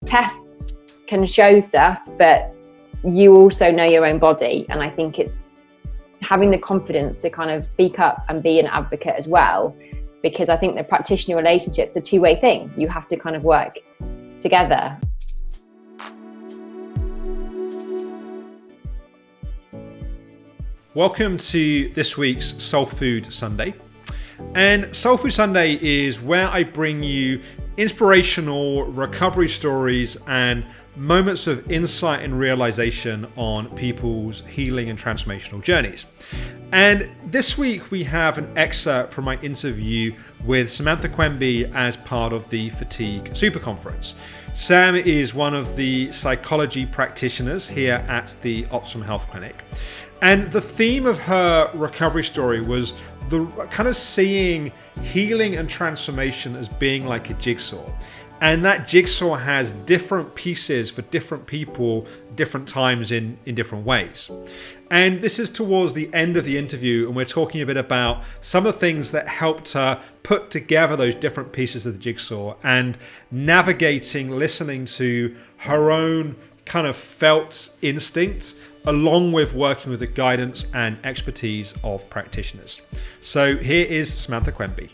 tests can show stuff, but you also know your own body. And I think it's having the confidence to kind of speak up and be an advocate as well, because I think the practitioner relationship's a two-way thing. You have to kind of work together. Welcome to this week's Soulfood Sunday. And Soulfood Sunday is where I bring you inspirational recovery stories and moments of insight and realization on people's healing and transformational journeys. And this week we have an excerpt from my interview with Samantha Quemby as part of the Fatigue Super Conference. Sam is one of the psychology practitioners here at the Optimum Health Clinic. And the theme of her recovery story was the kind of seeing healing and transformation as being like a jigsaw. And that jigsaw has different pieces for different people, different times in different ways. And this is towards the end of the interview, and we're talking a bit about some of the things that helped her put together those different pieces of the jigsaw and navigating, listening to her own kind of felt instinct, along with working with the guidance and expertise of practitioners. So here is Samantha Quemby.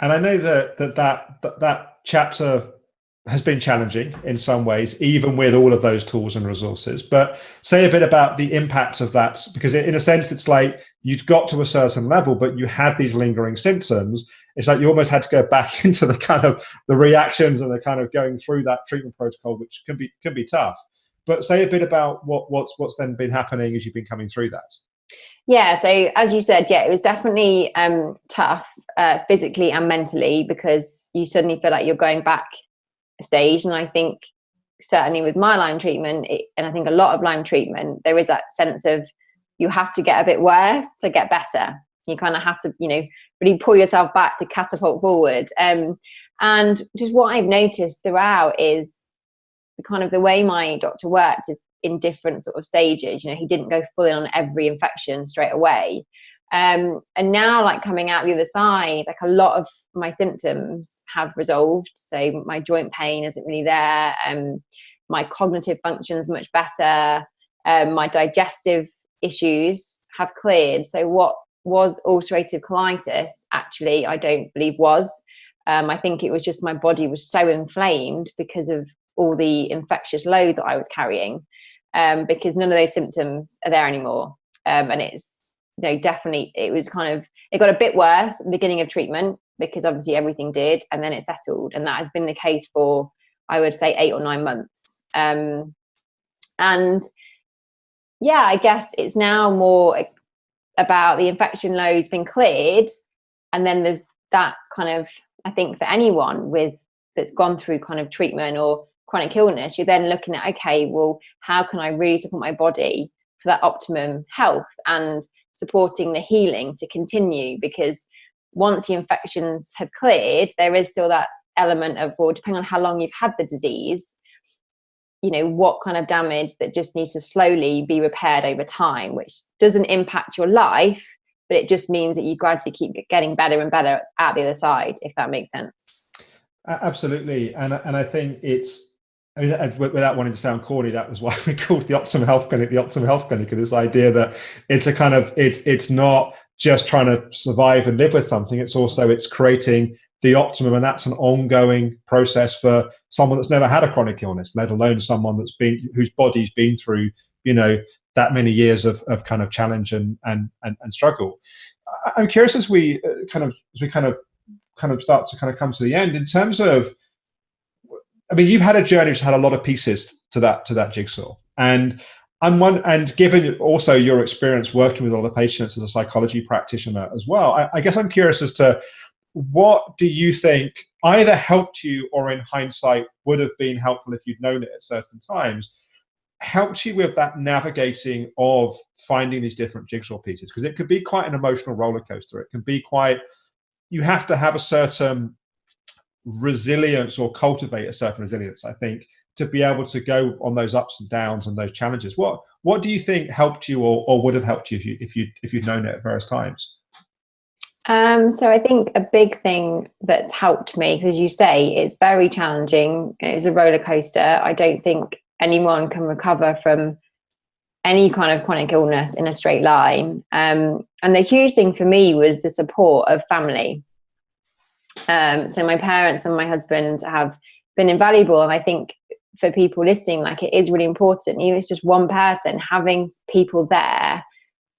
And I know that chapter has been challenging in some ways, even with all of those tools and resources. But say a bit about the impact of that, because in a sense, it's like you'd got to a certain level, but you had these lingering symptoms. It's like you almost had to go back into the kind of the reactions and the kind of going through that treatment protocol, which can be tough. But say a bit about what's then been happening as you've been coming through that. Yeah, so as you said, it was definitely tough physically and mentally, because you suddenly feel like you're going back a stage. And I think certainly with my Lyme treatment, and I think a lot of Lyme treatment, there is that sense of you have to get a bit worse to get better. You kind of have to, really pull yourself back to catapult forward. And just what I've noticed throughout is kind of the way my doctor worked is in different sort of stages. He didn't go full in on every infection straight away. And now, like, coming out the other side, like, a lot of my symptoms have resolved. So my joint pain isn't really there. My cognitive function's much better. My digestive issues have cleared. So what was ulcerative colitis, actually, I don't believe was. I think it was just my body was so inflamed because of all the infectious load that I was carrying, because none of those symptoms are there anymore. And it's, definitely, it got a bit worse at the beginning of treatment, because obviously everything did, and then it settled. And that has been the case for, I would say, 8 or 9 months. And yeah, I guess it's now more about the infection loads being cleared. And then there's that kind of, I think for anyone that's gone through kind of treatment or chronic illness, you're then looking at, okay, well, how can I really support my body for that optimum health and supporting the healing to continue? Because once the infections have cleared, there is still that element of, well, depending on how long you've had the disease, what kind of damage that just needs to slowly be repaired over time, which doesn't impact your life, but it just means that you gradually keep getting better and better at the other side, if that makes sense. Absolutely. And I think without wanting to sound corny, that was why we called the Optimum Health Clinic the Optimum Health Clinic, and this idea that it's a kind of, it's not just trying to survive and live with something, it's creating the optimum, and that's an ongoing process for someone that's never had a chronic illness, let alone someone whose body's been through, that many years of kind of challenge and struggle. I'm curious, as we kind of start to kind of come to the end, in terms of, you've had a journey which had a lot of pieces to that jigsaw, and given also your experience working with a lot of patients as a psychology practitioner as well, I guess I'm curious as to what do you think either helped you, or in hindsight would have been helpful if you'd known it at certain times, helped you with that navigating of finding these different jigsaw pieces? Because it could be quite an emotional roller coaster. It can be you have to have a certain resilience, or cultivate a certain resilience, I think, to be able to go on those ups and downs and those challenges. What do you think helped you, or would have helped you if you'd known it at various times? So I think a big thing that's helped me, because as you say, it's very challenging. It's a roller coaster. I don't think anyone can recover from any kind of chronic illness in a straight line. And the huge thing for me was the support of family. So my parents and my husband have been invaluable. And I think for people listening, like, it is really important, even if it's just one person, having people there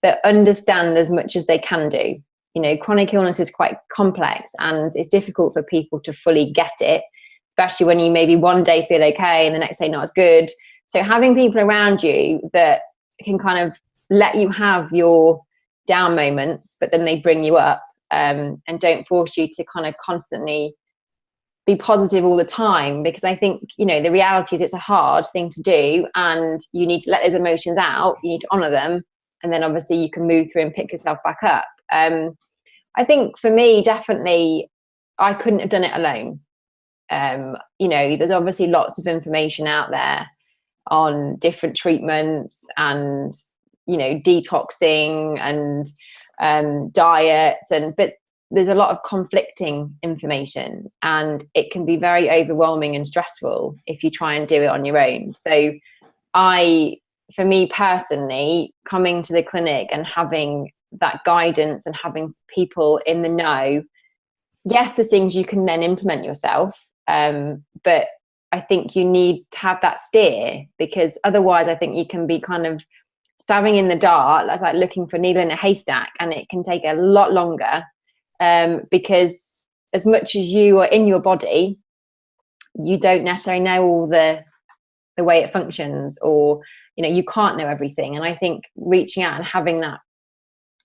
that understand as much as they can do. You know, chronic illness is quite complex and it's difficult for people to fully get it, especially when you maybe one day feel okay and the next day not as good. So having people around you that can kind of let you have your down moments, but then they bring you up, and don't force you to kind of constantly be positive all the time. Because I think, you know, the reality is it's a hard thing to do and you need to let those emotions out, you need to honor them, and then obviously you can move through and pick yourself back up. I think for me, definitely, I couldn't have done it alone. You know, there's obviously lots of information out there on different treatments and, you know, detoxing and diets, but there's a lot of conflicting information and it can be very overwhelming and stressful if you try and do it on your own. So for me personally, coming to the clinic and having that guidance and having people in the know, yes, there's things you can then implement yourself, but I think you need to have that steer, because otherwise I think you can be kind of stabbing in the dark, like looking for a needle in a haystack, and it can take a lot longer, because as much as you are in your body, you don't necessarily know all the way it functions, or, you know, you can't know everything. And I think reaching out and having that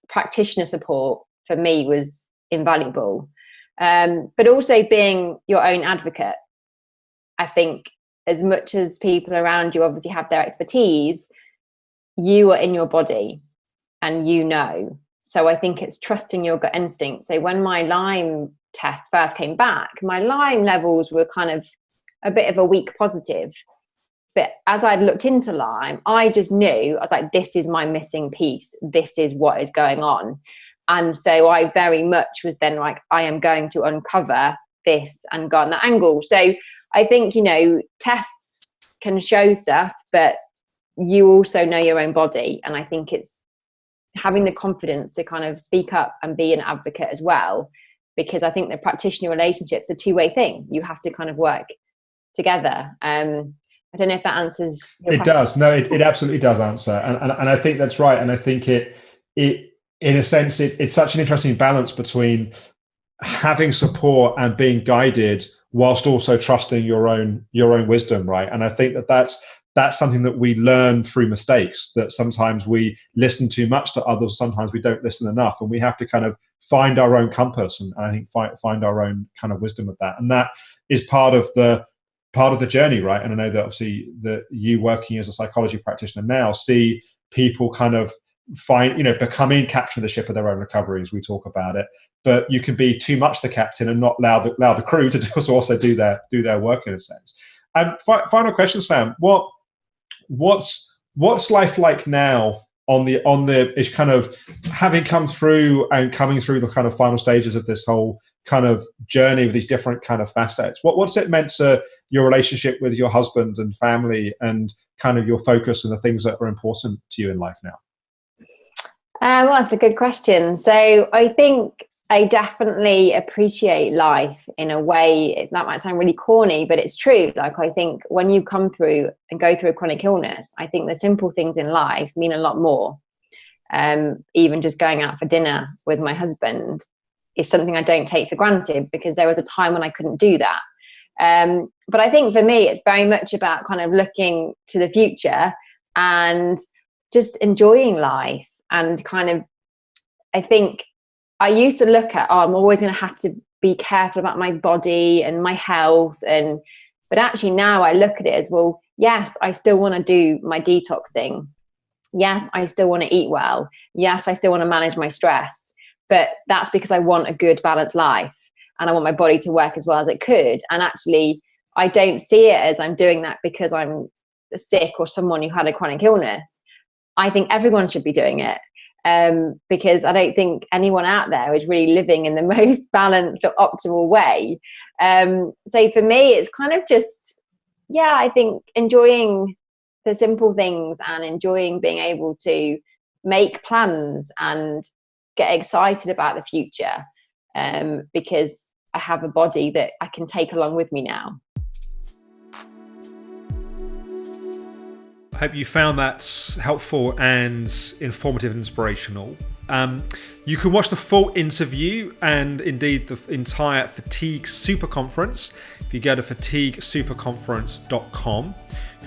practitioner support for me was invaluable, but also being your own advocate. I think as much as people around you obviously have their expertise, you are in your body and you know. So I think it's trusting your gut instinct. So when my Lyme test first came back, my Lyme levels were kind of a bit of a weak positive. But as I'd looked into Lyme, I just knew, I was like, this is my missing piece. This is what is going on. And so I very much was then like, I am going to uncover this and go on that angle. So I think, you know, tests can show stuff, but you also know your own body. And I think it's having the confidence to kind of speak up and be an advocate as well, because I think the practitioner relationship's a two-way thing. You have to kind of work together. I don't know if that answers your question. Does. No, it absolutely does answer. And I think that's right. And I think it in a sense, it's such an interesting balance between having support and being guided whilst also trusting your own wisdom, right? And I think that's something that we learn through mistakes, that sometimes we listen too much to others, sometimes we don't listen enough, and we have to kind of find our own compass and I think find our own kind of wisdom with that. And that is part of the journey, right? And I know that obviously that you working as a psychology practitioner now see people kind of becoming captain of the ship of their own recovery, as we talk about it. But you can be too much the captain and not allow the crew to also do their work in a sense. And final question, Sam, what's life like now on the is kind of having coming through the kind of final stages of this whole kind of journey with these different kind of facets? What's it meant to your relationship with your husband and family and kind of your focus and the things that are important to you in life now? Well, that's a good question. So I think I definitely appreciate life in a way. That might sound really corny, but it's true. Like, I think when you come through and go through a chronic illness, I think the simple things in life mean a lot more. Even just going out for dinner with my husband is something I don't take for granted, because there was a time when I couldn't do that. But I think for me, it's very much about kind of looking to the future and just enjoying life. And kind of, I think I used to look at, I'm always going to have to be careful about my body and my health. But actually now I look at it as, well, yes, I still want to do my detoxing. Yes, I still want to eat well. Yes, I still want to manage my stress. But that's because I want a good balanced life and I want my body to work as well as it could. And actually, I don't see it as I'm doing that because I'm sick or someone who had a chronic illness. I think everyone should be doing it. because I don't think anyone out there is really living in the most balanced or optimal way. So for me, it's kind of just, I think enjoying the simple things and enjoying being able to make plans and get excited about the future, because I have a body that I can take along with me now. I hope you found that helpful and informative and inspirational. You can watch the full interview and indeed the entire Fatigue Super Conference if you go to fatiguesuperconference.com.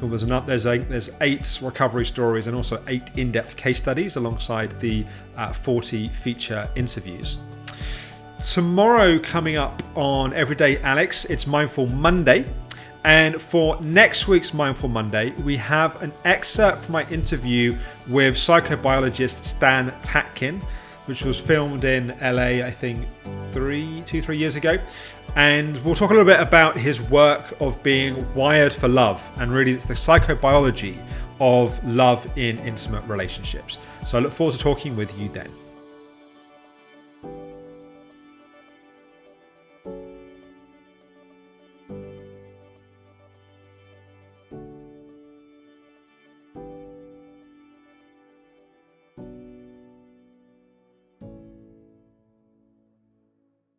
There's 8 recovery stories and also 8 in-depth case studies alongside the 40 feature interviews. Tomorrow, coming up on Everyday Alex, it's Mindful Monday. And for next week's Mindful Monday, we have an excerpt from my interview with psychobiologist Stan Tatkin, which was filmed in LA, I think 3 years ago. And we'll talk a little bit about his work of being wired for love. And really, it's the psychobiology of love in intimate relationships. So I look forward to talking with you then.